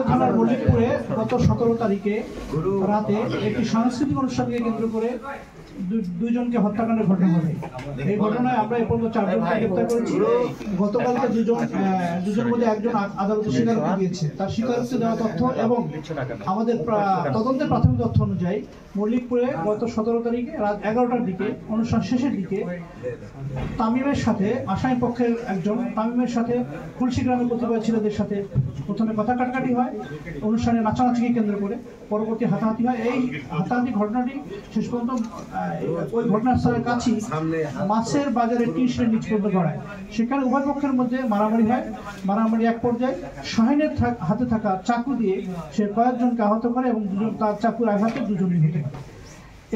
থানার মল্লিকপুরে গত 17 তারিখে রাতে একটি সাংস্কৃতিক অনুষ্ঠানকে কেন্দ্র করে দুইজনকে হত্যাকাণ্ডের ঘটনা ঘটে। এই ঘটনায় আমরা এ পর্যন্ত 4 জনকে গ্রেপ্তার করেছি। গতকালকে দুজনের মধ্যে একজন আদালতে স্বীকারোক্তি দিয়েছে। তার স্বীকারোক্তি দেওয়া তথ্য এবং আমাদের তদন্তের প্রাথমিক তথ্য অনুযায়ী মল্লিকপুরে গত 17 তারিখে রাত 11টার দিকে অনুষ্ঠান শেষের দিকে তামিমের সাথে আসামি পক্ষের একজন তামিমের সাথে খুলশি গ্রামের কতিপয় ছেলেদের সাথে প্রথমে কথা কাটাকাটি হয়, অনুষ্ঠানে নাচানাচিকে কেন্দ্র করে পরবর্তী হাতাহাতি হয়। এই হাতাহাতি ঘটনাটি শেষ পর্যন্ত ওই ঘটনাস্থলের কাছেই মাছের বাজারের টিনের নিচ পর্যন্ত গড়ায়। সেখানে উভয় পক্ষের মধ্যে মারামারি হয়। মারামারি এক পর্যায়ে শাহিনের হাতে থাকা চাকু দিয়ে সে কয়েকজনকে আহত করে এবং তার চাকুর আঘাতে দুজন নিহত হয়।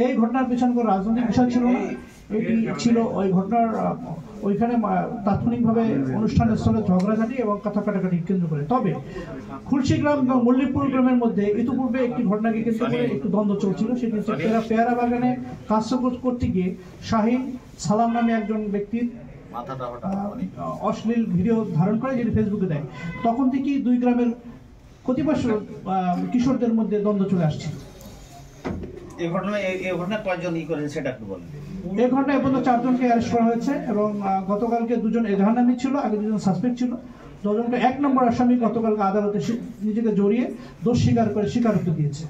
এই ঘটনার পেছনে কোনো রাজনৈতিক বিষয় ছিল না। এটি ছিল ওই ঘটনার ওইখানে তাৎক্ষণিকভাবে অনুষ্ঠানের স্থলে ঝগড়াঝাটি এবং কথা কাটাকাটি কেন্দ্র করে। তবে খুলশি গ্রাম এবং মল্লিকপুর গ্রামের মধ্যে ইতিপূর্বে একটি ঘটনাকে কেন্দ্র করে একটু দ্বন্দ্ব চলছিল। সেটি হচ্ছে পেয়ারা বাগানে কাজ করতে গিয়ে শাহিন সালাম নামে একজন ব্যক্তির অশ্লীল ভিডিও ধারণ করে যেটি ফেসবুকে দেয়। তখন থেকেই দুই গ্রামের কতিপয় কিশোরদের মধ্যে দ্বন্দ্ব চলে আসছিল। এই ঘটনায় কয়জন করেছে সেটা একটু বলেন। এই ঘটনায় এ পর্যন্ত 4 জনকে অ্যারেস্ট করা হয়েছে এবং গতকালকে 2 জন এজাহারনামী ছিল, আগে 2 জন সাসপেক্ট ছিল। 2 জনকে 1 নম্বর আসামি গতকালকে আদালতে নিজেকে জড়িয়ে দোষ স্বীকার করে স্বীকারোক্তি দিয়েছে।